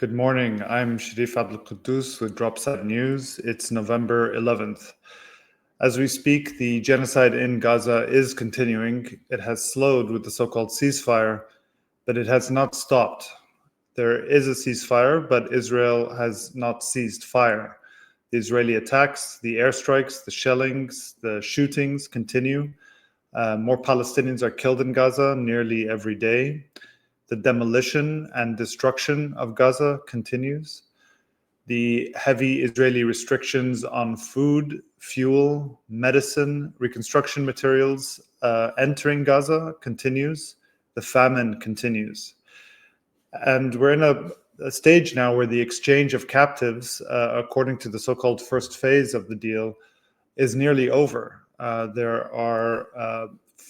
Good morning. I'm Sharif Kouddous with Dropside News. It's November 11th. As we speak, the genocide in Gaza is continuing. It has slowed with the so-called ceasefire, but it has not stopped. There is a ceasefire, but Israel has not ceased fire. The Israeli attacks, the airstrikes, the shellings, the shootings continue. More Palestinians are killed in Gaza nearly every day. The demolition and destruction of Gaza continues. The heavy Israeli restrictions on food, fuel, medicine, reconstruction materials entering Gaza continues. The famine continues. And we're in a stage now where the exchange of captives, according to the so-called first phase of the deal, is nearly over. There are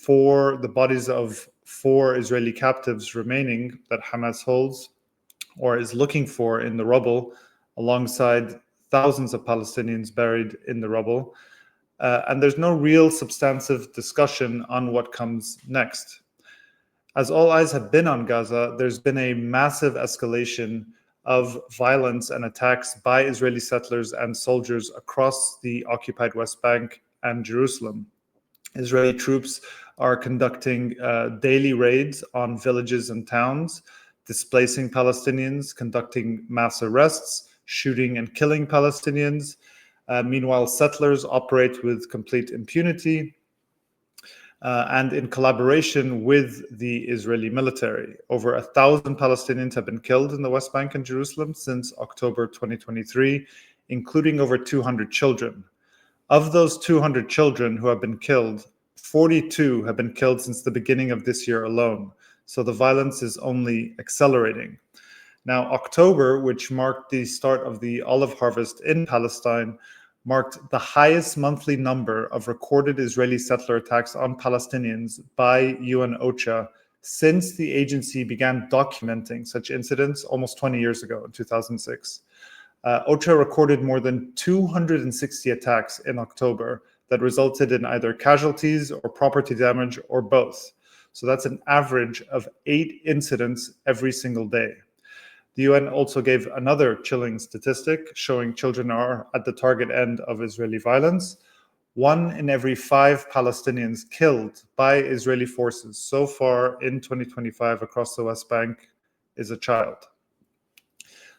the bodies of 4 Israeli captives remaining that Hamas holds or is looking for in the rubble, alongside thousands of Palestinians buried in the rubble. And there's no real substantive discussion on what comes next. As all eyes have been on Gaza, there's been a massive escalation of violence and attacks by Israeli settlers and soldiers across the occupied West Bank and Jerusalem. Israeli troops are conducting daily raids on villages and towns, displacing Palestinians, conducting mass arrests, shooting and killing Palestinians. Meanwhile, settlers operate with complete impunity and in collaboration with the Israeli military. Over 1,000 Palestinians have been killed in the West Bank and Jerusalem since October 2023, including over 200 children. Of those 200 children who have been killed, 42 have been killed since the beginning of this year alone. So the violence is only accelerating. Now, October, which marked the start of the olive harvest in Palestine, marked the highest monthly number of recorded Israeli settler attacks on Palestinians by UN OCHA since the agency began documenting such incidents almost 20 years ago in 2006. OCHA recorded more than 260 attacks in October that resulted in either casualties or property damage or both. So that's an average of 8 incidents every single day. The UN also gave another chilling statistic showing children are at the target end of Israeli violence. 1 in every 5 Palestinians killed by Israeli forces so far in 2025 across the West Bank is a child.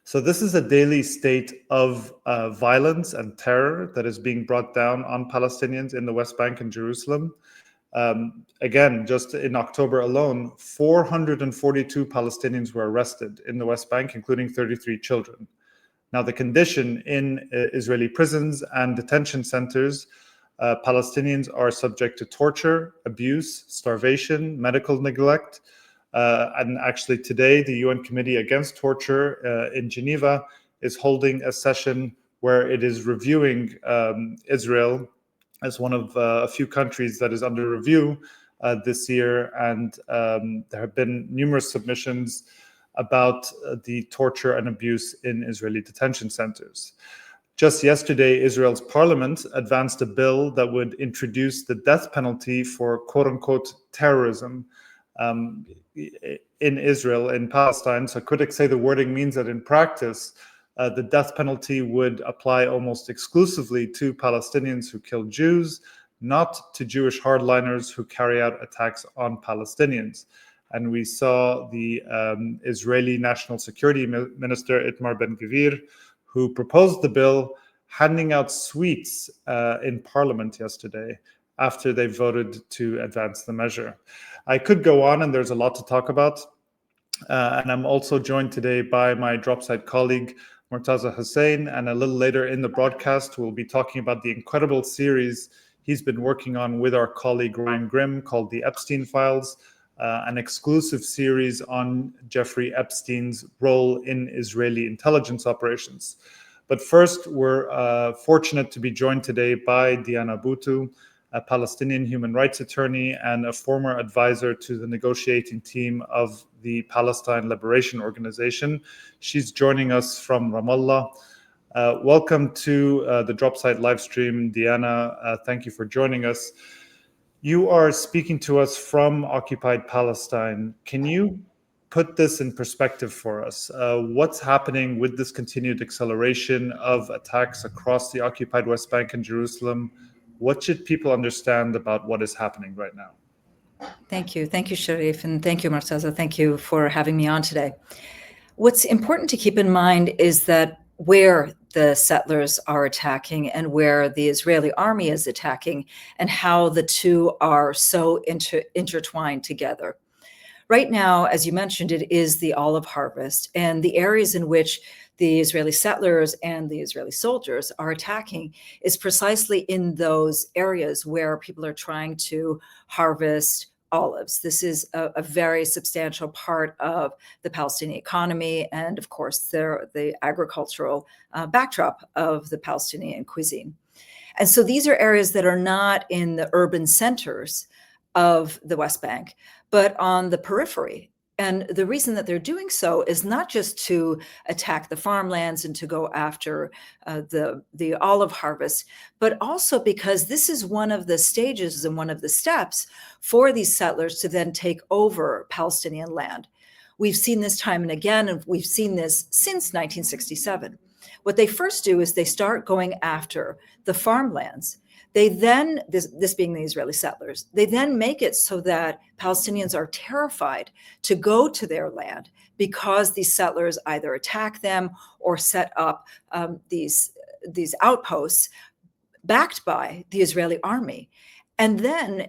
So this is a daily state of violence and terror that is being brought down on Palestinians in the West Bank and Jerusalem. Again, just in October alone, 442 Palestinians were arrested in the West Bank, including 33 children. Now, the condition in Israeli prisons and detention centers, Palestinians are subject to torture, abuse, starvation, medical neglect. And actually today, the UN Committee Against Torture in Geneva is holding a session where it is reviewing Israel as one of a few countries that is under review this year. And there have been numerous submissions about the torture and abuse in Israeli detention centers. Just yesterday, Israel's parliament advanced a bill that would introduce the death penalty for quote-unquote terrorism in Israel, in Palestine. So critics say the wording means that in practice, the death penalty would apply almost exclusively to Palestinians who kill Jews, not to Jewish hardliners who carry out attacks on Palestinians. And we saw the Israeli National Security Minister Itamar Ben-Gvir, who proposed the bill, handing out sweets in Parliament yesterday after they voted to advance the measure. I could go on, and there's a lot to talk about. And I'm also joined today by my Dropside colleague, Murtaza Hussain, and a little later in the broadcast, we'll be talking about the incredible series he's been working on with our colleague Ryan Grimm called The Epstein Files, an exclusive series on Jeffrey Epstein's role in Israeli intelligence operations. But first, we're fortunate to be joined today by Diana Buttu, a Palestinian human rights attorney and a former advisor to the negotiating team of the Palestine Liberation Organization. She's joining us from Ramallah. Welcome to the Dropside live stream, Diana. Thank you for joining us. You are speaking to us from occupied Palestine. Can you put this in perspective for us. What's happening with this continued acceleration of attacks across the occupied West Bank and Jerusalem? What should people understand about what is happening right now? Thank you. Thank you, Sharif, and thank you, Murtaza. Thank you for having me on today. What's important to keep in mind is that where the settlers are attacking and where the Israeli army is attacking and how the two are so intertwined together. Right now, as you mentioned, it is the olive harvest, and the areas in which the Israeli settlers and the Israeli soldiers are attacking is precisely in those areas where people are trying to harvest olives. This is a very substantial part of the Palestinian economy and, of course, the agricultural backdrop of the Palestinian cuisine. And so these are areas that are not in the urban centers of the West Bank, but on the periphery. And the reason that they're doing so is not just to attack the farmlands and to go after the olive harvest, but also because this is one of the stages and one of the steps for these settlers to then take over Palestinian land. We've seen this time and again, and we've seen this since 1967. What they first do is they start going after the farmlands. They then, this being the Israeli settlers, they then make it so that Palestinians are terrified to go to their land because these settlers either attack them or set up these outposts backed by the Israeli army. And then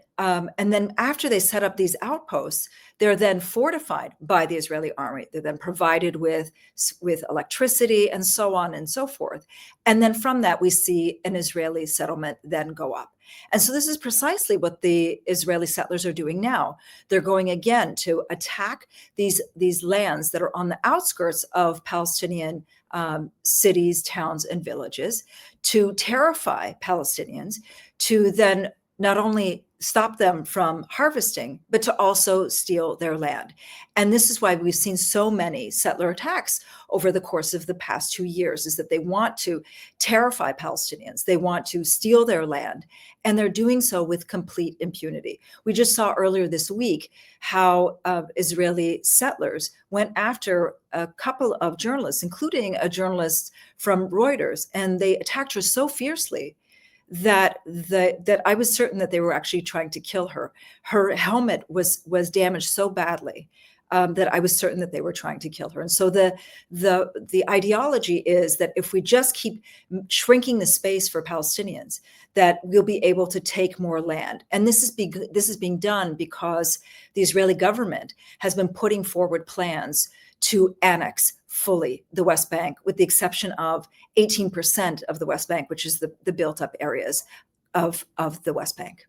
after they set up these outposts, they're then fortified by the Israeli army. They're then provided with electricity and so on and so forth. And then from that, we see an Israeli settlement then go up. And so this is precisely what the Israeli settlers are doing now. They're going again to attack these lands that are on the outskirts of Palestinian cities, towns, and villages, to terrify Palestinians, to then not only stop them from harvesting, but to also steal their land. And this is why we've seen so many settler attacks over the course of the past 2 years, is that they want to terrify Palestinians. They want to steal their land, and they're doing so with complete impunity. We just saw earlier this week how Israeli settlers went after a couple of journalists, including a journalist from Reuters, and they attacked her so fiercely that I was certain that they were actually trying to kill her. Her helmet was damaged so badly that I was certain that they were trying to kill her. And so the ideology is that if we just keep shrinking the space for Palestinians, that we'll be able to take more land. And this is being done because the Israeli government has been putting forward plans to annex fully the West Bank, with the exception of 18% of the West Bank, which is the built-up areas of the West Bank.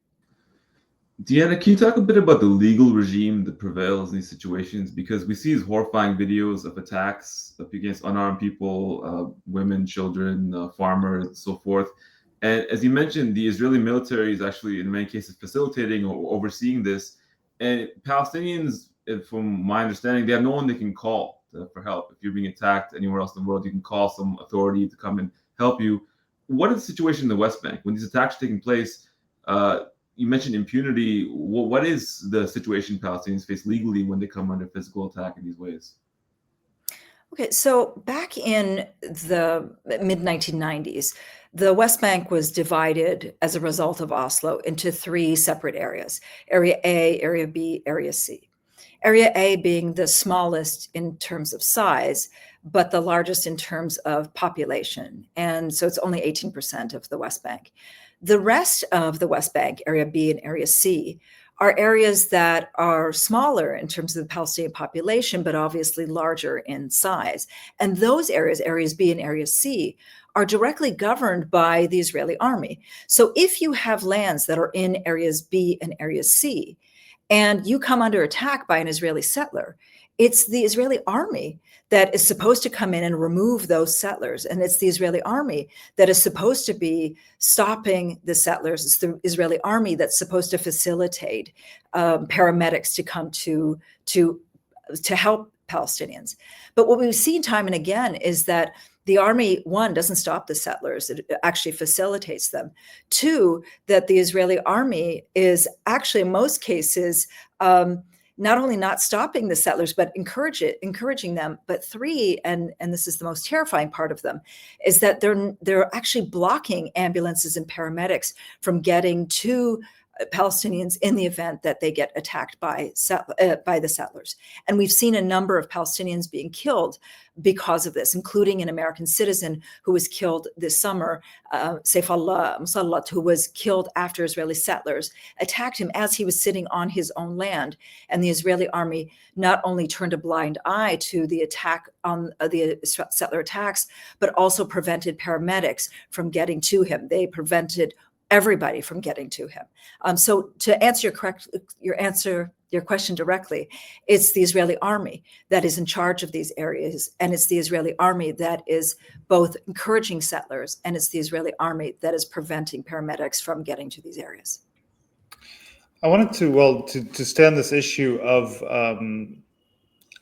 Deanna, can you talk a bit about the legal regime that prevails in these situations? Because we see these horrifying videos of attacks against unarmed people, women, children, farmers, and so forth. And as you mentioned, the Israeli military is actually, in many cases, facilitating or overseeing this. And Palestinians, from my understanding, they have no one they can call for help. If you're being attacked anywhere else in the world, you can call some authority to come and help you. What is the situation in the West Bank when these attacks are taking place? You mentioned impunity. What is the situation Palestinians face legally when they come under physical attack in these ways? Okay, so back in the mid-1990s, the West Bank was divided as a result of Oslo into 3 separate areas: Area A, Area B, Area C. Area A being the smallest in terms of size, but the largest in terms of population. And so it's only 18% of the West Bank. The rest of the West Bank, Area B and Area C, are areas that are smaller in terms of the Palestinian population, but obviously larger in size. And those areas, Areas B and Area C, are directly governed by the Israeli army. So if you have lands that are in Areas B and Area C, and you come under attack by an Israeli settler, it's the Israeli army that is supposed to come in and remove those settlers. And it's the Israeli army that is supposed to be stopping the settlers. It's the Israeli army that's supposed to facilitate paramedics to come to help Palestinians. But what we've seen time and again is that the army, 1, doesn't stop the settlers, it actually facilitates them. 2, that the Israeli army is actually, in most cases, not only not stopping the settlers, but encouraging them. But three, and this is the most terrifying part of them, is that they're actually blocking ambulances and paramedics from getting to Palestinians in the event that they get attacked by the settlers. And we've seen a number of Palestinians being killed because of this, including an American citizen who was killed this summer, Saifullah Mossad, who was killed after Israeli settlers attacked him as he was sitting on his own land. And the Israeli army not only turned a blind eye to the attack on the settler attacks, but also prevented paramedics from getting to him. They prevented everybody from getting to him. So to answer your question directly, it's the Israeli army that is in charge of these areas, and it's the Israeli army that is both encouraging settlers, and it's the Israeli army that is preventing paramedics from getting to these areas. I wanted to stay on this issue of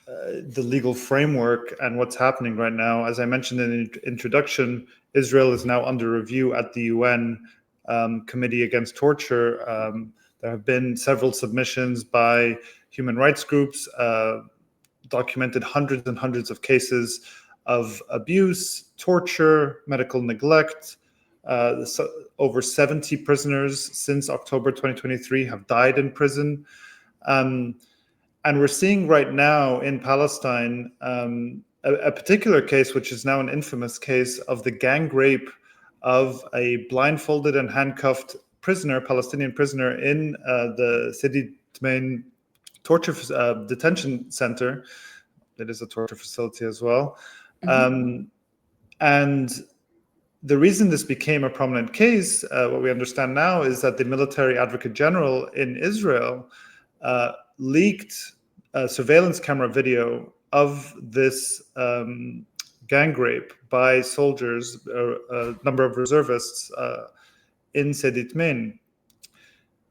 the legal framework and what's happening right now. As I mentioned in the introduction, Israel is now under review at the UN Committee Against Torture. There have been several submissions by human rights groups, documented hundreds and hundreds of cases of abuse, torture, medical neglect. Over 70 prisoners since October 2023 have died in prison. And we're seeing right now in Palestine a particular case, which is now an infamous case, of the gang rape of a blindfolded and handcuffed prisoner, Palestinian prisoner, in the Teiman torture detention center. It is a torture facility as well. Mm-hmm. And the reason this became a prominent case, what we understand now, is that the military advocate general in Israel leaked a surveillance camera video of this gang rape by soldiers, a number of reservists in Teiman.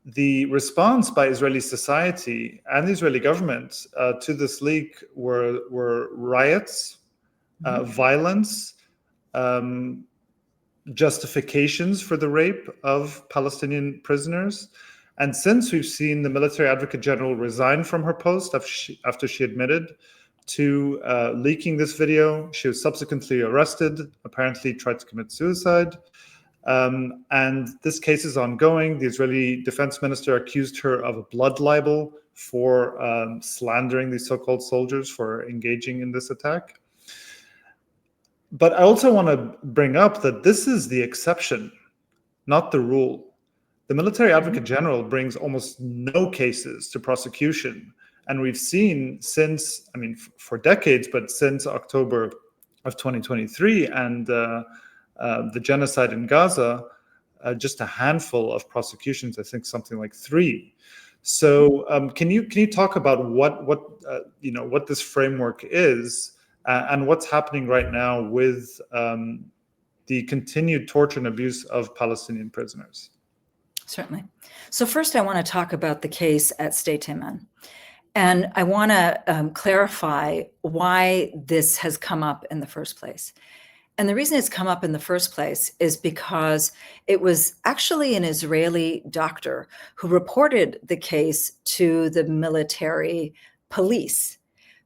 The response by Israeli society and the Israeli government to this leak were riots, violence, justifications for the rape of Palestinian prisoners. And since we've seen the military advocate general resign from her post after she admitted to leaking this video, she was subsequently arrested, apparently tried to commit suicide. And this case is ongoing. The Israeli defense minister accused her of a blood libel for slandering these so-called soldiers for engaging in this attack. But I also want to bring up that this is the exception, not the rule. The military advocate general brings almost no cases to prosecution. And we've seen since, for decades, but since October of 2023 and the genocide in Gaza, just a handful of prosecutions, I think something like 3. So can you talk about what this framework is and what's happening right now with the continued torture and abuse of Palestinian prisoners? Certainly. So first, I want to talk about the case at Teiman. And I want to clarify why this has come up in the first place. And the reason it's come up in the first place is because it was actually an Israeli doctor who reported the case to the military police,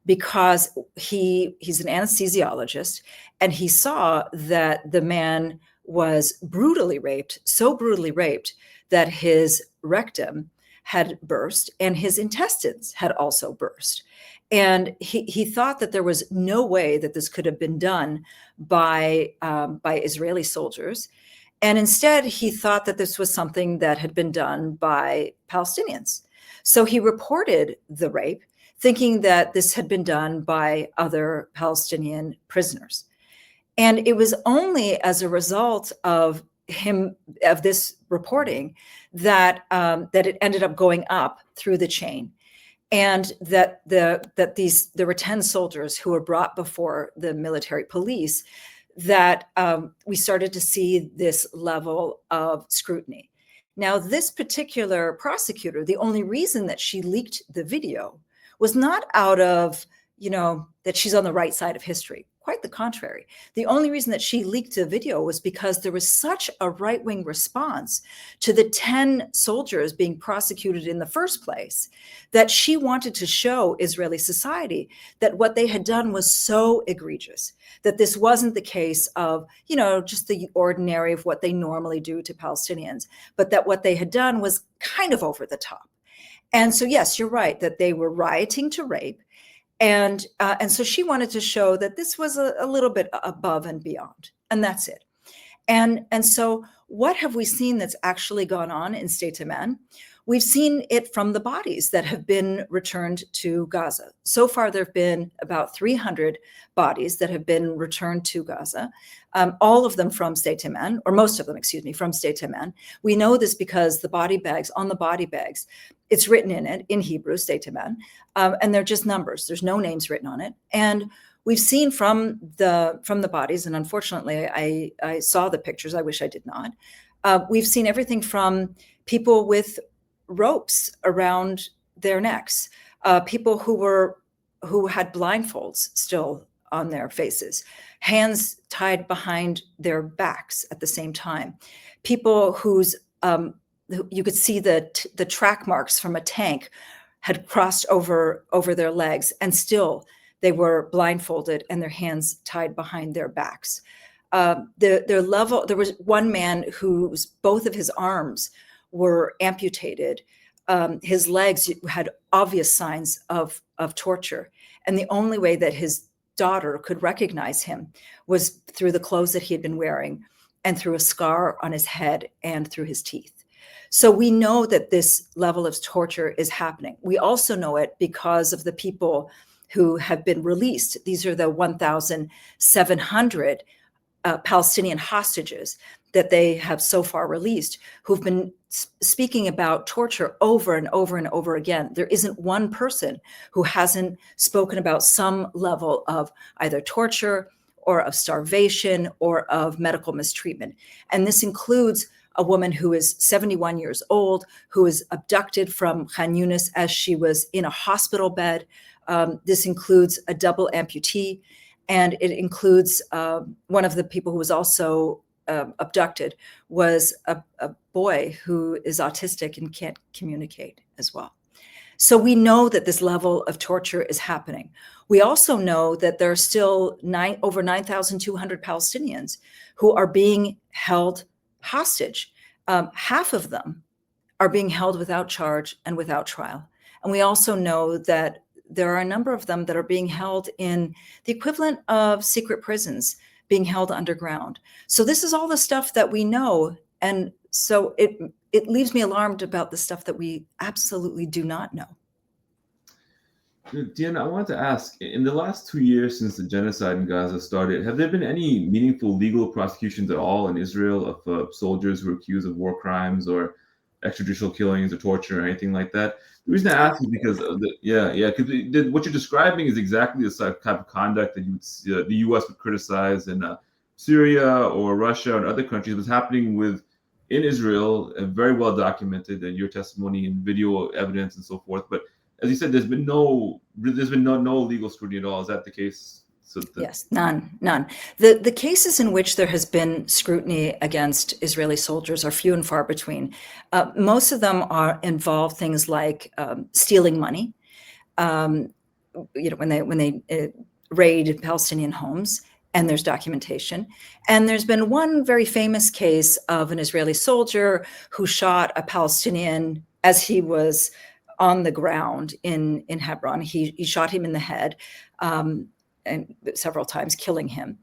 because he's an anesthesiologist, and he saw that the man was brutally raped, so brutally raped that his rectum had burst and his intestines had also burst. And he thought that there was no way that this could have been done by Israeli soldiers. And instead, he thought that this was something that had been done by Palestinians. So he reported the rape, thinking that this had been done by other Palestinian prisoners. And it was only as a result of this reporting that it ended up going up through the chain, and that there were 10 soldiers who were brought before the military police, that we started to see this level of scrutiny. Now, this particular prosecutor, the only reason that she leaked the video was not out of, that she's on the right side of history. Quite the contrary. The only reason that she leaked the video was because there was such a right-wing response to the 10 soldiers being prosecuted in the first place that she wanted to show Israeli society that what they had done was so egregious, that this wasn't the case of, just the ordinary of what they normally do to Palestinians, but that what they had done was kind of over the top. And so, yes, you're right, that they were rioting to rape. And so she wanted to show that this was a little bit above and beyond, and that's it. And so what have we seen that's actually gone on in Teiman? We've seen it from the bodies that have been returned to Gaza. So far, there have been about 300 bodies that have been returned to Gaza, all of them from Teiman, or most of them, from Teiman. We know this because on the body bags, it's written in Hebrew, Teiman, and they're just numbers. There's no names written on it. And we've seen from the bodies, and unfortunately, I saw the pictures. I wish I did not. We've seen everything from people with ropes around their necks, people who had blindfolds still on their faces, hands tied behind their backs at the same time, people whose you could see the track marks from a tank had crossed over their legs, and still they were blindfolded and their hands tied behind their backs. There was one man whose both of his arms were amputated. His legs had obvious signs of torture. And the only way that his daughter could recognize him was through the clothes that he had been wearing, and through a scar on his head, and through his teeth. So we know that this level of torture is happening. We also know it because of the people who have been released. These are the 1,700 Palestinian hostages that they have so far released, who've been speaking about torture over and over and over again. There isn't one person who hasn't spoken about some level of either torture or of starvation or of medical mistreatment. And this includes a woman who is 71 years old, who was abducted from Khan Yunis as she was in a hospital bed. This includes a double amputee, and it includes one of the people who was also abducted was a boy who is autistic and can't communicate as well. So we know that this level of torture is happening. We also know that there are still over 9,200 Palestinians who are being held hostage. Half of them are being held without charge and without trial. And we also know that there are a number of them that are being held in the equivalent of secret prisons, being held underground. So this is all the stuff that we know. And so it leaves me alarmed about the stuff that we absolutely do not know. Diana, I wanted to ask, in the last 2 years since the genocide in Gaza started, have there been any meaningful legal prosecutions at all in Israel of soldiers who are accused of war crimes or extrajudicial killings or torture or anything like that? The reason I ask is because because what you're describing is exactly the type of conduct that the U.S. would criticize in Syria or Russia or other countries. What's happening in Israel, very well documented, and your testimony and video evidence and so forth. But as you said, there's been no legal scrutiny at all. Is that the case? Yes, none. The cases in which there has been scrutiny against Israeli soldiers are few and far between. Most of them involve things like stealing money. When they raid Palestinian homes, and there's documentation. And there's been one very famous case of an Israeli soldier who shot a Palestinian as he was on the ground in Hebron. He shot him in the head and several times, killing him.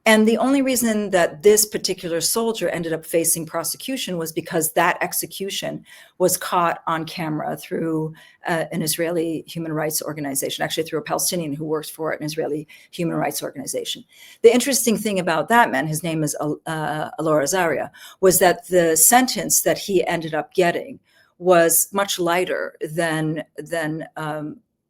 And the only reason that this particular soldier ended up facing prosecution was because that execution was caught on camera through an Israeli human rights organization, actually through a Palestinian who works for an Israeli human rights organization. The interesting thing about that man, his name is Alor Azaria, was that the sentence that he ended up getting was much lighter than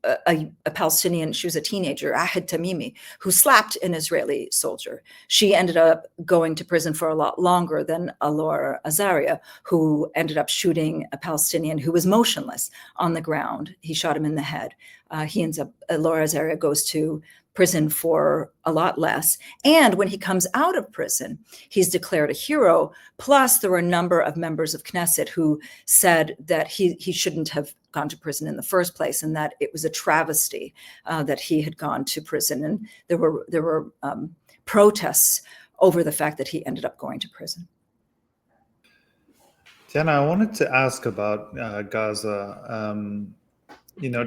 a Palestinian. She was a teenager, Ahad Tamimi, who slapped an Israeli soldier. She ended up going to prison for a lot longer than Alor Azaria, who ended up shooting a Palestinian who was motionless on the ground. He shot him in the head. Alor Azaria goes to prison for a lot less. And when he comes out of prison, he's declared a hero. Plus, there were a number of members of Knesset who said that he shouldn't have gone to prison in the first place, and that it was a travesty that he had gone to prison. And there were protests over the fact that he ended up going to prison. Diana, I wanted to ask about Gaza.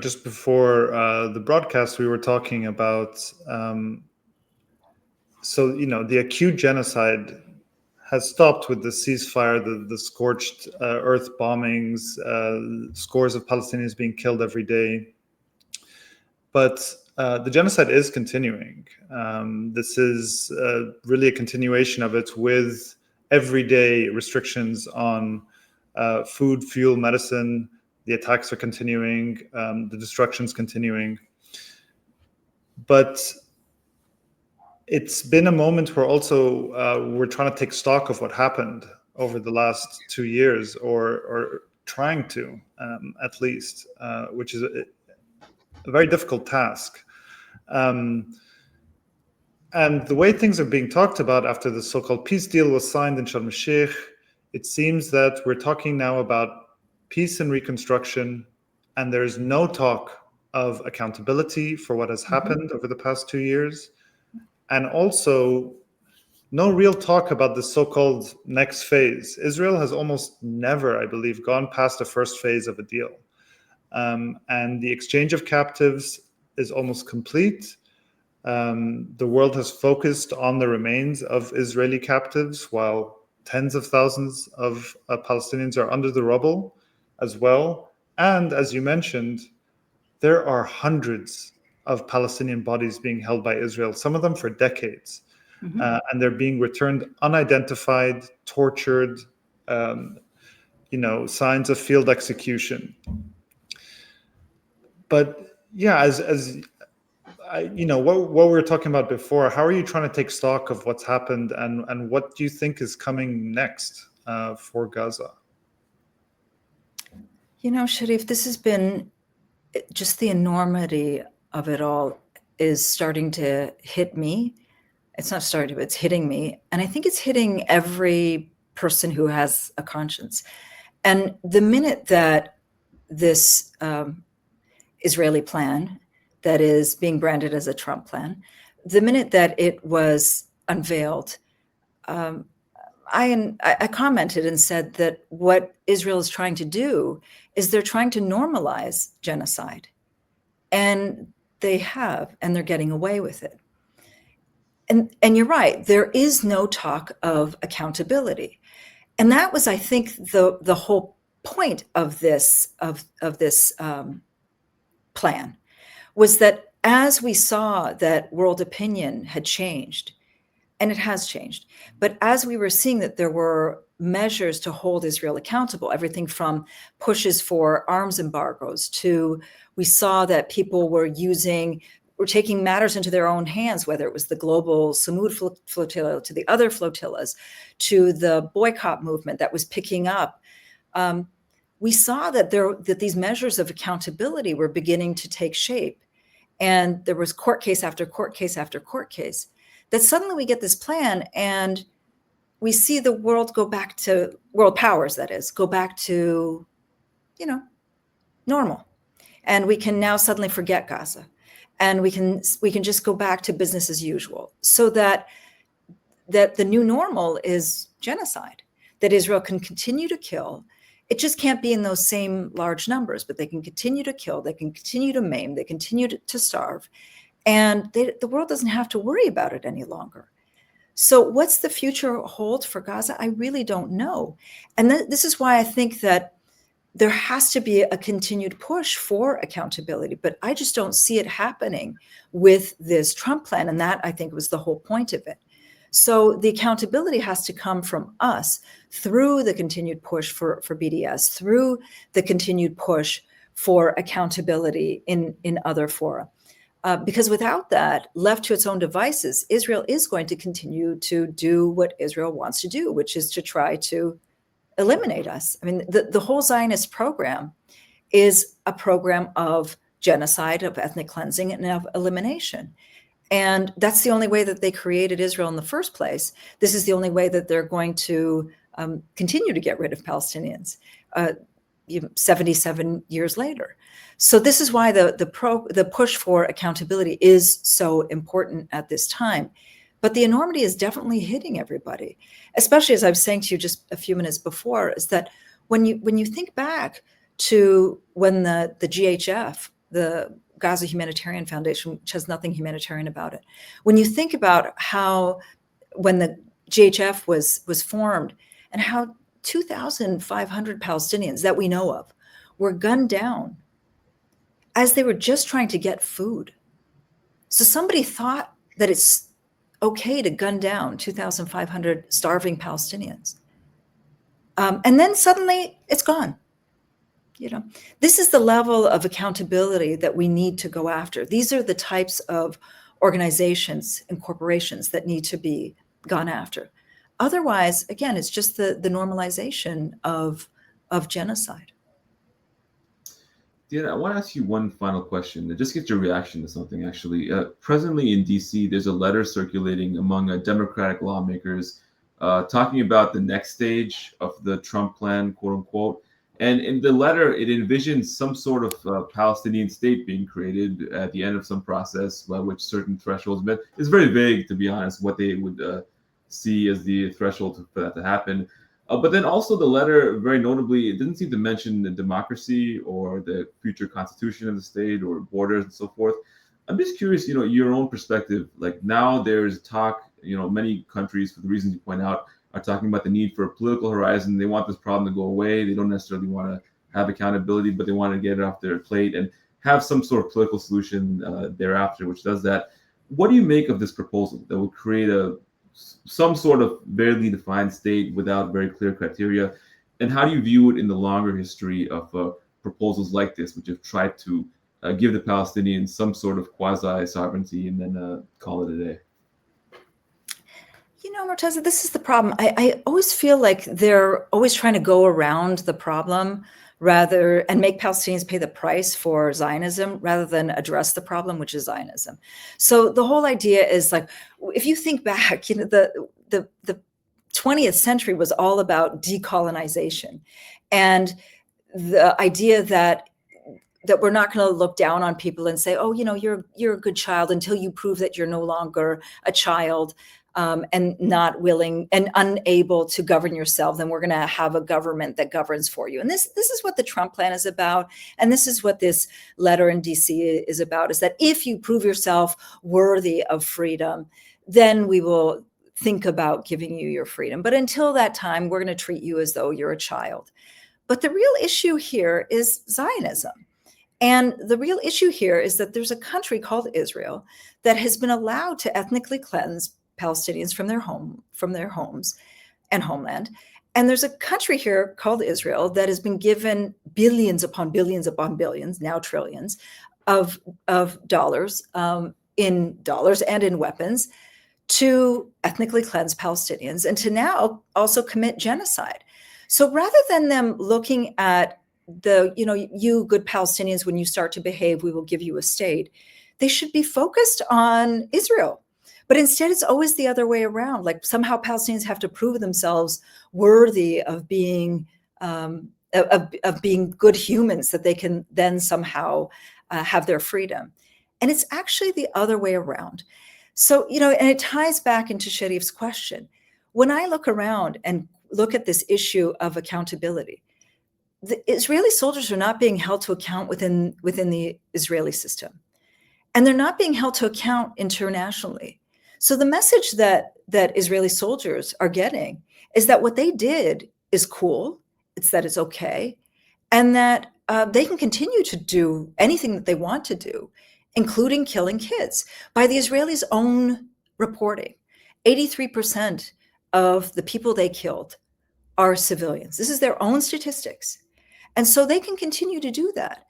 Just before the broadcast, we were talking about, the acute genocide has stopped with the ceasefire, the scorched earth bombings, scores of Palestinians being killed every day. But the genocide is continuing. This is really a continuation of it, with everyday restrictions on food, fuel, medicine. The attacks are continuing, the destruction's continuing. But it's been a moment where also we're trying to take stock of what happened over the last 2 years, or trying to, at least, which is a very difficult task. And the way things are being talked about after the so-called peace deal was signed in Sharm el-Sheikh, it seems that we're talking now about peace and reconstruction, and there's no talk of accountability for what has happened over the past 2 years, and also no real talk about the so-called next phase. Israel has almost never, I believe, gone past the first phase of a deal. And the exchange of captives is almost complete. The world has focused on the remains of Israeli captives, while tens of thousands of Palestinians are under the rubble as well. And as you mentioned, there are hundreds of Palestinian bodies being held by Israel, some of them for decades. And they're being returned unidentified, tortured, signs of field execution. But yeah, what we were talking about before, how are you trying to take stock of what's happened, and what do you think is coming next for Gaza? Sharif, this has been just the enormity of it all is starting to hit me. It's not starting, but it's hitting me. And I think it's hitting every person who has a conscience. And the minute that this Israeli plan that is being branded as a Trump plan, the minute that it was unveiled, I commented and said that what Israel is trying to do is they're trying to normalize genocide. And they have, and they're getting away with it. And you're right, there is no talk of accountability. And that was, I think, the whole point of this plan, was that as we saw that world opinion had changed, and it has changed, but as we were seeing that there were measures to hold Israel accountable, everything from pushes for arms embargoes to, we saw that people were taking matters into their own hands, whether it was the global Samud flotilla to the other flotillas, to the boycott movement that was picking up. We saw that these measures of accountability were beginning to take shape. And there was court case after court case after court case, that suddenly we get this plan and we see the world go back to, world powers, that is, go back to, normal. And we can now suddenly forget Gaza. And we can just go back to business as usual, so that the new normal is genocide, that Israel can continue to kill. It just can't be in those same large numbers, but they can continue to kill, they can continue to maim, they continue to starve, and the world doesn't have to worry about it any longer. So what's the future hold for Gaza? I really don't know. And this is why I think that there has to be a continued push for accountability, but I just don't see it happening with this Trump plan. And that, I think, was the whole point of it. So the accountability has to come from us through the continued push for BDS, through the continued push for accountability in other fora. Because without that, left to its own devices, Israel is going to continue to do what Israel wants to do, which is to try to eliminate us. I mean, the whole Zionist program is a program of genocide, of ethnic cleansing, and of elimination. And that's the only way that they created Israel in the first place. This is the only way that they're going to continue to get rid of Palestinians 77 years later. So this is why the push for accountability is so important at this time. But the enormity is definitely hitting everybody, especially as I was saying to you just a few minutes before, is that when you think back to when the GHF, the Gaza Humanitarian Foundation, which has nothing humanitarian about it, when you think about how when the GHF was formed and how 2,500 Palestinians that we know of were gunned down as they were just trying to get food. So somebody thought that it's okay to gun down 2,500 starving Palestinians. And then suddenly it's gone. This is the level of accountability that we need to go after. These are the types of organizations and corporations that need to be gone after. Otherwise, again, it's just the normalization of genocide. Diana, I want to ask you one final question to just get your reaction to something, actually. Presently in DC, there's a letter circulating among Democratic lawmakers talking about the next stage of the Trump plan, quote unquote. And in the letter, it envisions some sort of Palestinian state being created at the end of some process by which certain thresholds met. It's very vague, to be honest, what they would see as the threshold for that to happen. But then also the letter, very notably, it didn't seem to mention the democracy or the future constitution of the state or borders and so forth. I'm just curious, your own perspective. Like now there's talk, many countries, for the reasons you point out, are talking about the need for a political horizon. They want this problem to go away. They don't necessarily want to have accountability, but they want to get it off their plate and have some sort of political solution thereafter, which does that. What do you make of this proposal that would create some sort of barely defined state without very clear criteria? And how do you view it in the longer history of proposals like this, which have tried to give the Palestinians some sort of quasi-sovereignty and then call it a day? Murtaza, this is the problem. I always feel like they're always trying to go around the problem and make Palestinians pay the price for Zionism rather than address the problem, which is Zionism. So the whole idea is like, if you think back, the 20th century was all about decolonization and the idea that we're not going to look down on people and say, oh, you're a good child until you prove that you're no longer a child. And not willing and unable to govern yourself, then we're going to have a government that governs for you. And this is what the Trump plan is about. And this is what this letter in DC is about, is that if you prove yourself worthy of freedom, then we will think about giving you your freedom. But until that time, we're going to treat you as though you're a child. But the real issue here is Zionism. And the real issue here is that there's a country called Israel that has been allowed to ethnically cleanse Palestinians from their homes and homeland. And there's a country here called Israel that has been given billions upon billions upon billions, now trillions, of dollars, in dollars and in weapons, to ethnically cleanse Palestinians and to now also commit genocide. So rather than them looking at you good Palestinians, when you start to behave, we will give you a state, they should be focused on Israel. But instead, it's always the other way around. Like somehow Palestinians have to prove themselves worthy of being good humans, that they can then somehow have their freedom. And it's actually the other way around. So, and it ties back into Sharif's question. When I look around and look at this issue of accountability, the Israeli soldiers are not being held to account within the Israeli system. And they're not being held to account internationally. So the message that Israeli soldiers are getting is that what they did is cool, it's that it's okay, and that they can continue to do anything that they want to do, including killing kids. By the Israelis' own reporting, 83% of the people they killed are civilians. This is their own statistics. And so they can continue to do that.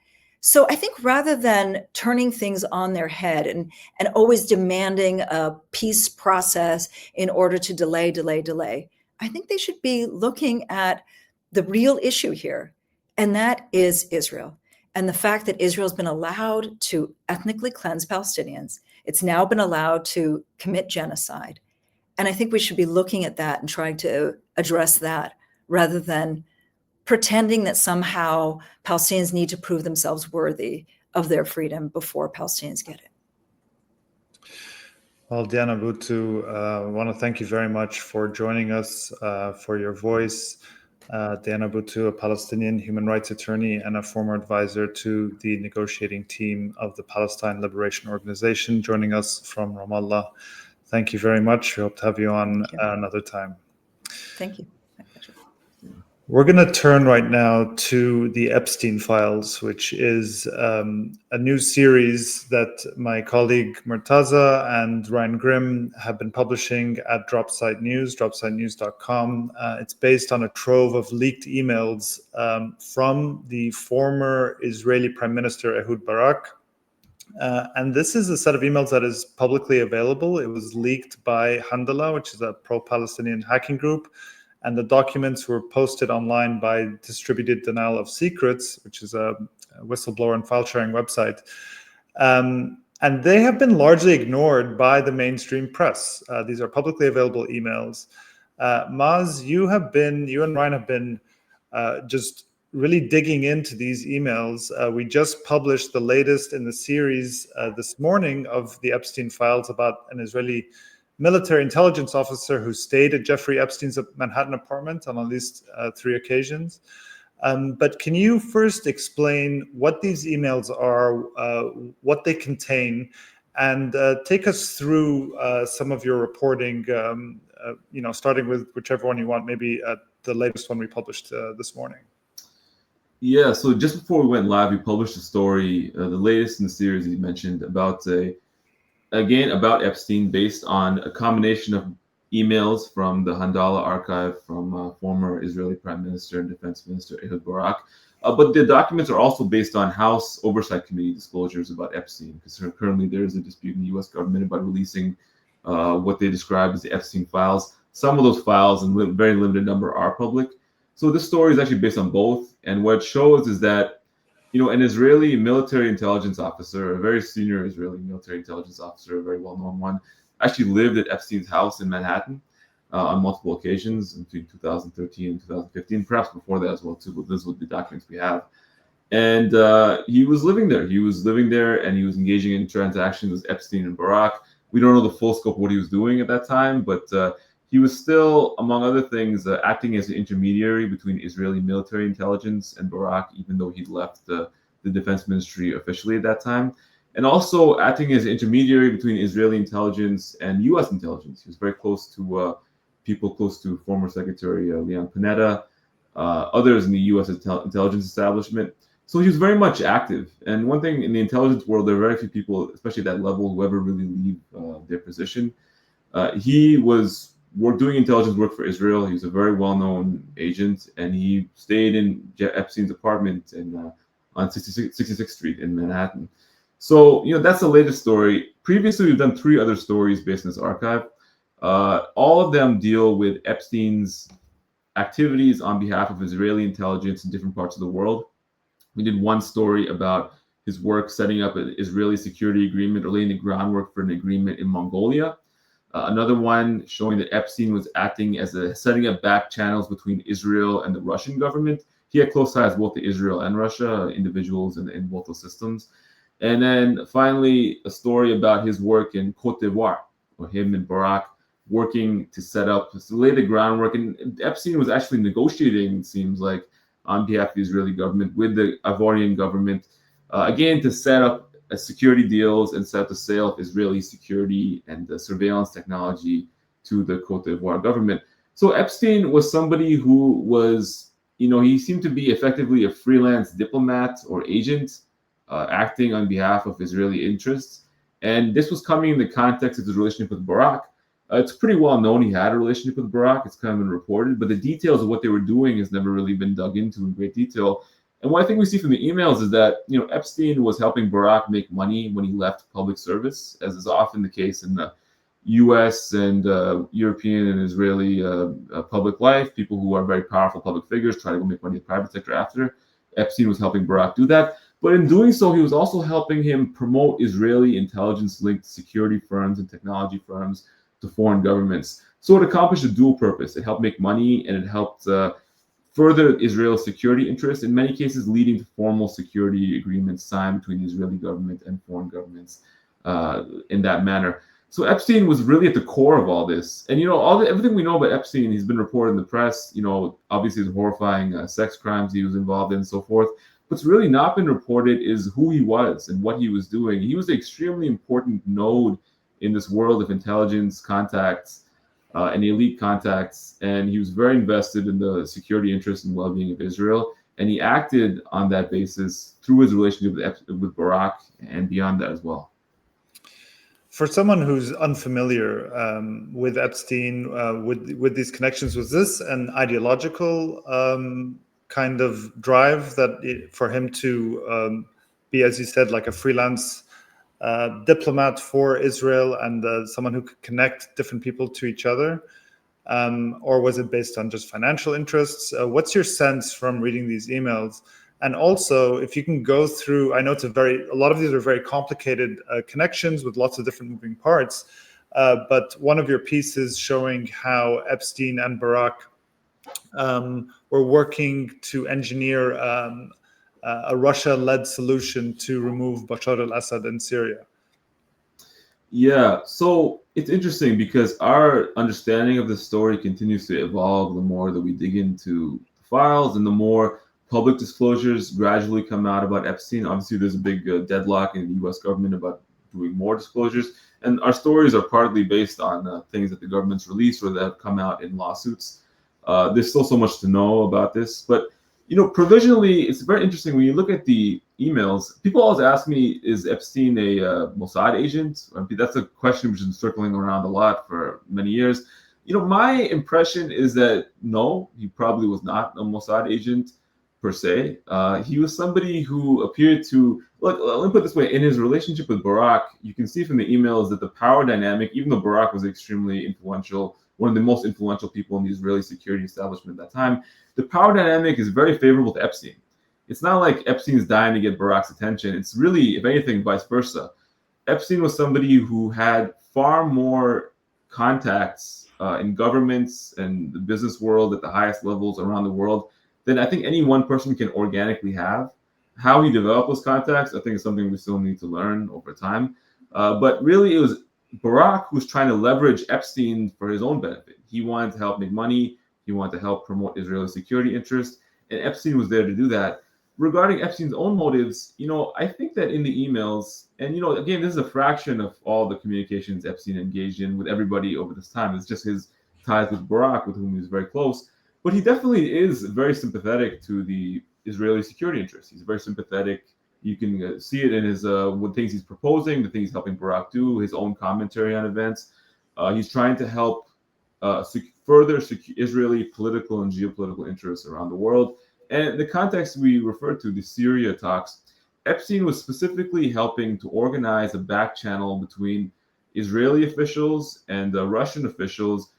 So I think rather than turning things on their head and always demanding a peace process in order to delay, I think they should be looking at the real issue here, and that is Israel. And the fact that Israel has been allowed to ethnically cleanse Palestinians It's now been allowed to commit genocide. And I think we should be looking at that and trying to address that rather than pretending that somehow Palestinians need to prove themselves worthy of their freedom before Palestinians get it. Well, Diana Buttu, I want to thank you very much for joining us, for your voice. Diana Buttu, a Palestinian human rights attorney and a former advisor to the negotiating team of the Palestine Liberation Organization, joining us from Ramallah. Thank you very much. We hope to have you on another time. Thank you. My pleasure. We're going to turn right now to the Epstein files, which is a new series that my colleague Murtaza and Ryan Grimm have been publishing at Dropsite News, dropsitenews.com. It's based on a trove of leaked emails from the former Israeli Prime Minister Ehud Barak. And this is a set of emails that is publicly available. It was leaked by Handala, which is a pro-Palestinian hacking group. And the documents were posted online by Distributed Denial of Secrets, which is a whistleblower and file sharing website. And they have been largely ignored by the mainstream press. These are publicly available emails. Maz, you and Ryan have been just really digging into these emails. We just published the latest in the series this morning of the Epstein files about an Israeli military intelligence officer who stayed at Jeffrey Epstein's Manhattan apartment on at least 3 occasions. But can you first explain what these emails are, what they contain, and take us through some of your reporting, starting with whichever one you want, maybe the latest one we published this morning. Yeah, so just before we went live, we published a story, the latest in the series you mentioned, about Epstein, based on a combination of emails from the Handala archive from former Israeli Prime Minister and Defense Minister Ehud Barak. But the documents are also based on House Oversight Committee disclosures about Epstein, because currently there is a dispute in the U.S. government about releasing what they describe as the Epstein files. Some of those files, and a very limited number, are public. So this story is actually based on both. And what it shows is that an Israeli military intelligence officer, a very senior Israeli military intelligence officer, a very well-known one, actually lived at Epstein's house in Manhattan on multiple occasions between 2013 and 2015, perhaps before that as well too, but this would be documents we have. And he was living there. And he was engaging in transactions with Epstein and Barak. We don't know the full scope of what he was doing at that time, but he was still, among other things, acting as an intermediary between Israeli military intelligence and Barak, even though he left the defense ministry officially at that time, and also acting as an intermediary between Israeli intelligence and U.S. intelligence. He was very close to people close to former Secretary Leon Panetta, others in the U.S. intelligence establishment. So he was very much active. And one thing in the intelligence world, there are very few people, especially at that level, who ever really leave their position. He was doing intelligence work for Israel. He was a very well-known agent, and he stayed in Epstein's apartment on 66th Street in Manhattan. So, that's the latest story. Previously, we've done 3 other stories based on this archive. All of them deal with Epstein's activities on behalf of Israeli intelligence in different parts of the world. We did one story about his work setting up an Israeli security agreement or laying the groundwork for an agreement in Mongolia. Another one showing that Epstein was acting as setting up back channels between Israel and the Russian government. He had close ties both to Israel and Russia, individuals in both those systems. And then finally, a story about his work in Cote d'Ivoire, or him and Barak working to lay the groundwork. And Epstein was actually negotiating, it seems like, on behalf of the Israeli government with the Ivorian government, again, to set up security deals and set up the sale of Israeli security and the surveillance technology to the Cote d'Ivoire government. So Epstein was somebody who was, he seemed to be effectively a freelance diplomat or agent acting on behalf of Israeli interests. And this was coming in the context of his relationship with Barak. It's pretty well known he had a relationship with Barak. It's kind of been reported, but the details of what they were doing has never really been dug into in great detail. And what I think we see from the emails is that, Epstein was helping Barak make money when he left public service, as is often the case in the U.S. and European and Israeli public life. People who are very powerful public figures try to go make money in the private sector after. Epstein was helping Barak do that. But in doing so, he was also helping him promote Israeli intelligence-linked security firms and technology firms to foreign governments. So it accomplished a dual purpose. It helped make money, and it helped further Israel's security interests, in many cases leading to formal security agreements signed between the Israeli government and foreign governments in that manner. So Epstein was really at the core of all this. And, everything we know about Epstein, he's been reported in the press, obviously his horrifying sex crimes he was involved in and so forth. What's really not been reported is who he was and what he was doing. He was an extremely important node in this world of intelligence contacts and elite contacts, and he was very invested in the security interests and well-being of Israel, and he acted on that basis through his relationship with Barak and beyond that as well. For someone who's unfamiliar with Epstein, with these connections, was this an ideological kind of drive for him to be, as you said, like a freelance diplomat for Israel and someone who could connect different people to each other? Or was it based on just financial interests? What's your sense from reading these emails? And also, if you can go through, I know a lot of these are very complicated connections with lots of different moving parts, but one of your pieces showing how Epstein and Barak were working to engineer a Russia-led solution to remove Bashar al-Assad in Syria. Yeah, so it's interesting because our understanding of the story continues to evolve the more that we dig into the files and the more public disclosures gradually come out about Epstein. Obviously, there's a big deadlock in the U.S. government about doing more disclosures, and our stories are partly based on things that the government's released or that have come out in lawsuits. There's still so much to know about this, but provisionally, it's very interesting when you look at the emails. People always ask me, is Epstein a Mossad agent? That's a question which has been circling around a lot for many years. My impression is that no, he probably was not a Mossad agent per se. He was somebody who appeared to, let me put it this way, in his relationship with Barak, you can see from the emails that the power dynamic, even though Barak was extremely influential, one of the most influential people in the Israeli security establishment at that time, the power dynamic is very favorable to Epstein. It's not like Epstein's dying to get Barak's attention. It's really, if anything, vice versa. Epstein was somebody who had far more contacts in governments and the business world at the highest levels around the world than I think any one person can organically have. How he developed those contacts, I think, is something we still need to learn over time. But really, it was Barak who was trying to leverage Epstein for his own benefit. He wanted to help make money. He wanted to help promote Israeli security interests, and Epstein was there to do that. Regarding Epstein's own motives, I think that in the emails, and again, this is a fraction of all the communications Epstein engaged in with everybody over this time. It's just his ties with Barak, with whom he was very close. But he definitely is very sympathetic to the Israeli security interests. He's very sympathetic. You can see it in his what things he's proposing, the things he's helping Barak do, his own commentary on events. He's trying to help further Israeli political and geopolitical interests around the world. And the context we referred to, the Syria talks, Epstein was specifically helping to organize a back channel between Israeli officials and Russian officials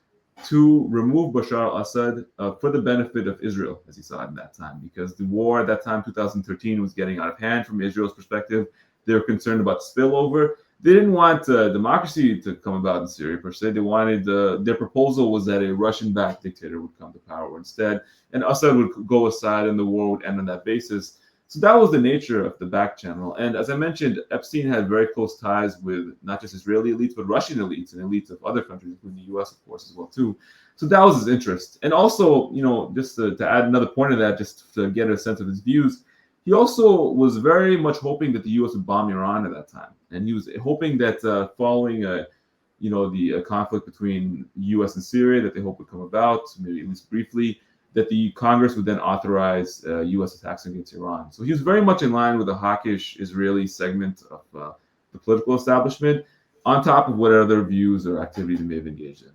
to remove Bashar al-Assad for the benefit of Israel, as he saw it in that time, because the war at that time, 2013, was getting out of hand from Israel's perspective. They were concerned about spillover. They didn't want democracy to come about in Syria per se. They wanted their proposal was that a Russian-backed dictator would come to power instead, and Assad would go aside, and the war would end on that basis. So that was the nature of the back channel. And as I mentioned, Epstein had very close ties with not just Israeli elites, but Russian elites and elites of other countries, including the U.S., of course, as well too. So that was his interest. And also, just to add another point to that, just to get a sense of his views, he also was very much hoping that the U.S. would bomb Iran at that time, and he was hoping that following, the conflict between U.S. and Syria that they hope would come about, maybe at least briefly, that the Congress would then authorize U.S. attacks against Iran. So he was very much in line with the hawkish Israeli segment of the political establishment, on top of what other views or activities he may have engaged in.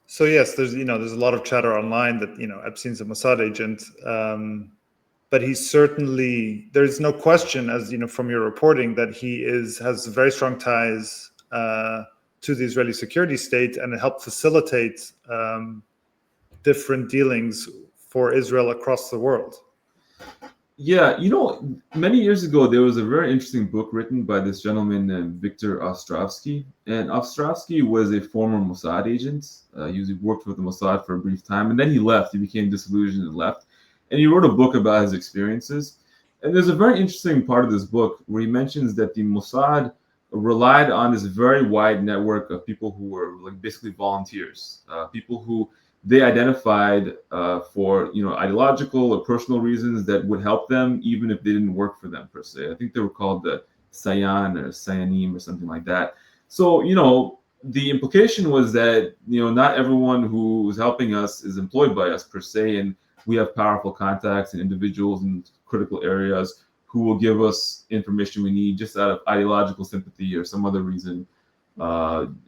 So yes, there's a lot of chatter online that Epstein's a Mossad agent. But he's certainly, there's no question, as from your reporting, that he has very strong ties to the Israeli security state, and it helped facilitate different dealings for Israel across the world. Yeah, many years ago, there was a very interesting book written by this gentleman named Viktor Ostrovsky. And Ostrovsky was a former Mossad agent. He worked with the Mossad for a brief time, and then he left. He became disillusioned and left. And he wrote a book about his experiences. And there's a very interesting part of this book where he mentions that the Mossad relied on this very wide network of people who were like basically volunteers, people who they identified for ideological or personal reasons that would help them even if they didn't work for them per se. I think they were called the Sayan or Sayanim or something like that. So the implication was that not everyone who was helping us is employed by us per se, and we have powerful contacts and individuals in critical areas who will give us information we need just out of ideological sympathy or some other reason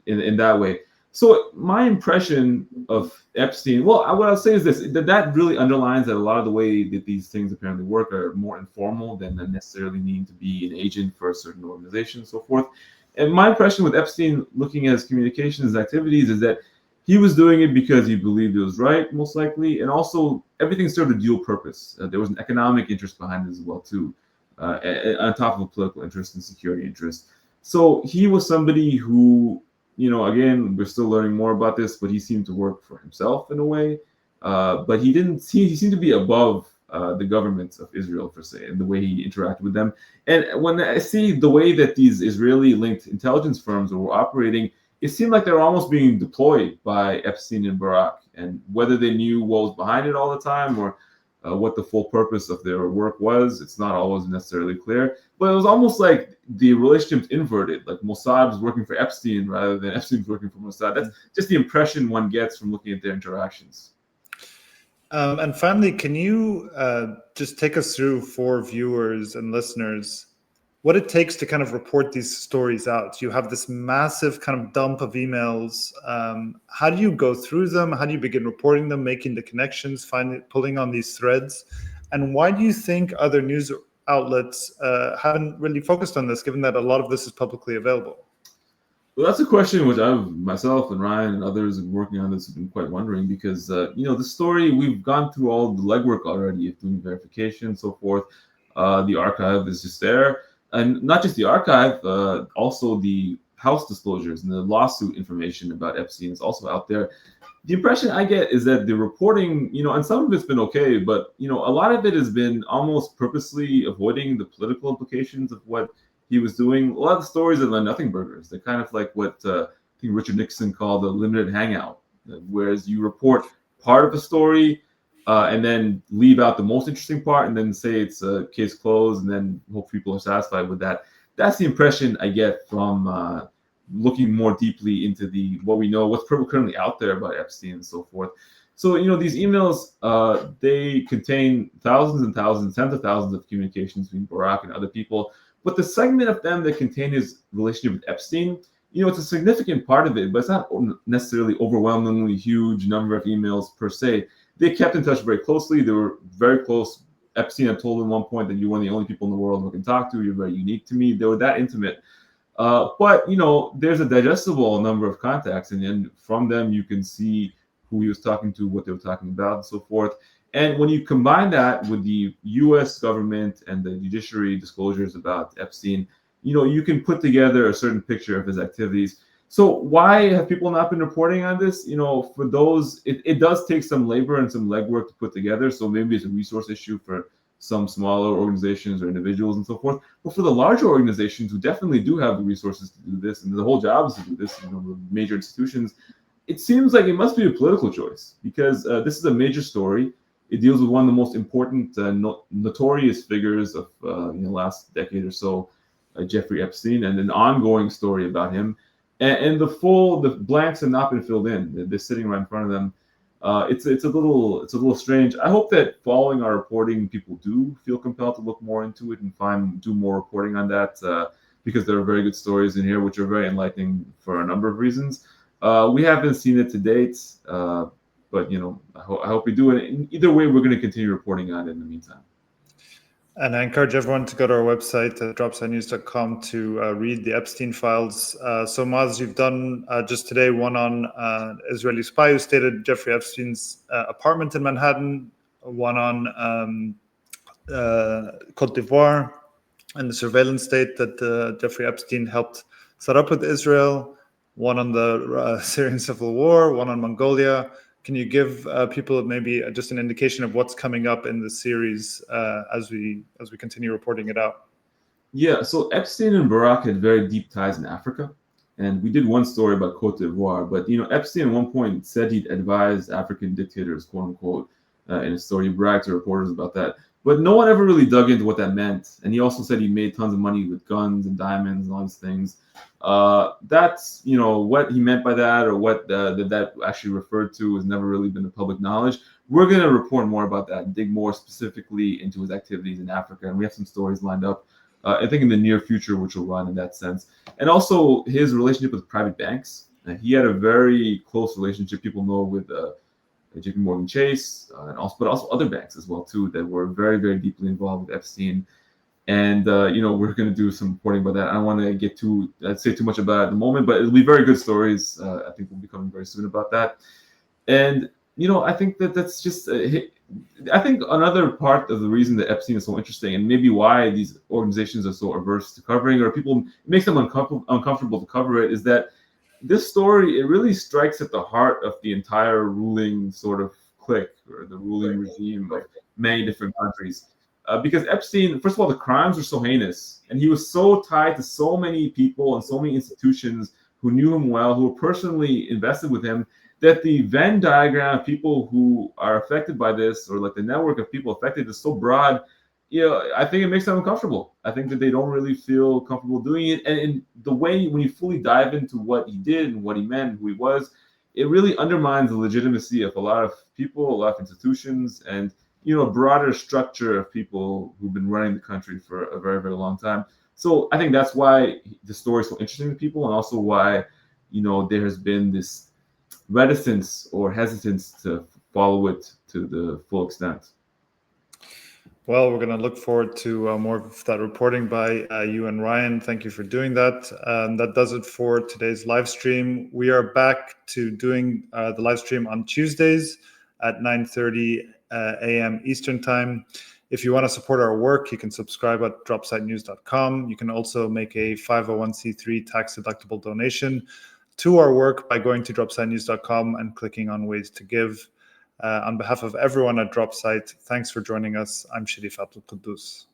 in that way. So my impression of Epstein, well, what I'll say is this, that really underlines that a lot of the way that these things apparently work are more informal than necessarily needing to be an agent for a certain organization and so forth. And my impression with Epstein, looking at his communications activities, is that he was doing it because he believed it was right, most likely, and also everything served a dual purpose. There was an economic interest behind it as well, too, on top of a political interest and security interest. So he was somebody who, again, we're still learning more about this, but he seemed to work for himself in a way. But he seemed to be above the government of Israel, per se, and the way he interacted with them. And when I see the way that these Israeli-linked intelligence firms were operating, it seemed like they were almost being deployed by Epstein and Barak. And whether they knew what was behind it all the time or what the full purpose of their work was, it's not always necessarily clear. But it was almost like the relationship's inverted. Like Mossad was working for Epstein rather than Epstein was working for Mossad. That's just the impression one gets from looking at their interactions. And finally, can you just take us through for viewers and listeners what it takes to kind of report these stories out? You have this massive kind of dump of emails. How do you go through them? How do you begin reporting them, making the connections, pulling on these threads? And why do you think other news outlets haven't really focused on this, given that a lot of this is publicly available? Well, that's a question which myself and Ryan and others working on this have been quite wondering, because the story, we've gone through all the legwork already of doing verification and so forth. The archive is just there, and not just the archive, also the House disclosures and the lawsuit information about Epstein is also out there. The impression I get is that the reporting, and some of it's been okay, but a lot of it has been almost purposely avoiding the political implications of what he was doing. A lot of the stories are the nothing burgers. They're kind of like what I think Richard Nixon called a limited hangout, whereas you report part of the story and then leave out the most interesting part and then say it's a case closed and then hope people are satisfied with that. That's the impression I get from looking more deeply into what we know, what's currently out there about Epstein and so forth. So, these emails, they contain thousands and thousands, tens of thousands of communications between Barak and other people. But the segment of them that contain his relationship with Epstein, it's a significant part of it, but it's not necessarily overwhelmingly huge number of emails per se. They kept in touch very closely. They were very close. Epstein had told him at one point that you're one of the only people in the world who I can talk to. You're very unique to me. They were that intimate. But there's a digestible number of contacts, and from them you can see who he was talking to, what they were talking about, and so forth. And when you combine that with the U.S. government and the judiciary disclosures about Epstein, you can put together a certain picture of his activities. So why have people not been reporting on this? For those, it does take some labor and some legwork to put together. So maybe it's a resource issue for some smaller organizations or individuals and so forth. But for the larger organizations who definitely do have the resources to do this, and the whole job is to do this, the major institutions, it seems like it must be a political choice, because this is a major story. It deals with one of the most important, notorious figures of the last decade or so, Jeffrey Epstein, and an ongoing story about him. And the blanks have not been filled in. They're sitting right in front of them. It's a little strange. I hope that following our reporting, people do feel compelled to look more into it and do more reporting on that, because there are very good stories in here, which are very enlightening for a number of reasons. We haven't seen it to date. But I hope we do it. Either way, we're going to continue reporting on it in the meantime. And I encourage everyone to go to our website at dropsidenews.com to read the Epstein files. So Maz, you've done just today one on Israeli spy who stayed at Jeffrey Epstein's apartment in Manhattan, one on Cote d'Ivoire, and the surveillance state that Jeffrey Epstein helped set up with Israel, one on the Syrian civil war, one on Mongolia. Can you give people maybe just an indication of what's coming up in the series as we continue reporting it out? Yeah, so Epstein and Barack had very deep ties in Africa. And we did one story about Cote d'Ivoire, but Epstein at one point said he'd advised African dictators, quote unquote, in a story. He bragged to reporters about that. But no one ever really dug into what that meant. And he also said he made tons of money with guns and diamonds and all these things. That's, what he meant by that, or what that actually referred to, has never really been the public knowledge. We're going to report more about that and dig more specifically into his activities in Africa. And we have some stories lined up, I think, in the near future, which will run in that sense. And also his relationship with private banks. He had a very close relationship, people know, with JP Morgan Chase, but also other banks as well too, that were very, very deeply involved with Epstein. And we're going to do some reporting about that. I don't want to say too much about it at the moment, but it'll be very good stories. I think we'll be coming very soon about that. And I think that's just. I think another part of the reason that Epstein is so interesting, and maybe why these organizations are so averse to covering, or it makes them uncomfortable to cover it, is that this story, it really strikes at the heart of the entire ruling sort of clique, or the ruling regime of many different countries. Because Epstein, first of all, the crimes were so heinous, and he was so tied to so many people and so many institutions who knew him well, who were personally invested with him, that the Venn diagram of people who are affected by this, or like the network of people affected, is so broad. I think it makes them uncomfortable. I think that they don't really feel comfortable doing it. And the way, when you fully dive into what he did and what he meant, who he was, it really undermines the legitimacy of a lot of people, a lot of institutions, and a broader structure of people who've been running the country for a very, very long time. So I think that's why the story is so interesting to people, and also why there has been this reticence or hesitance to follow it to the full extent. Well, we're going to look forward to more of that reporting by you and Ryan. Thank you for doing that. That does it for today's live stream. We are back to doing the live stream on Tuesdays at 9:30 a.m. Eastern Time. If you want to support our work, you can subscribe at dropsidenews.com. You can also make a 501c3 tax-deductible donation to our work by going to dropsidenews.com and clicking on Ways to Give. On behalf of everyone at Dropsite, thanks for joining us. I'm Sharif Abdel Kouddous.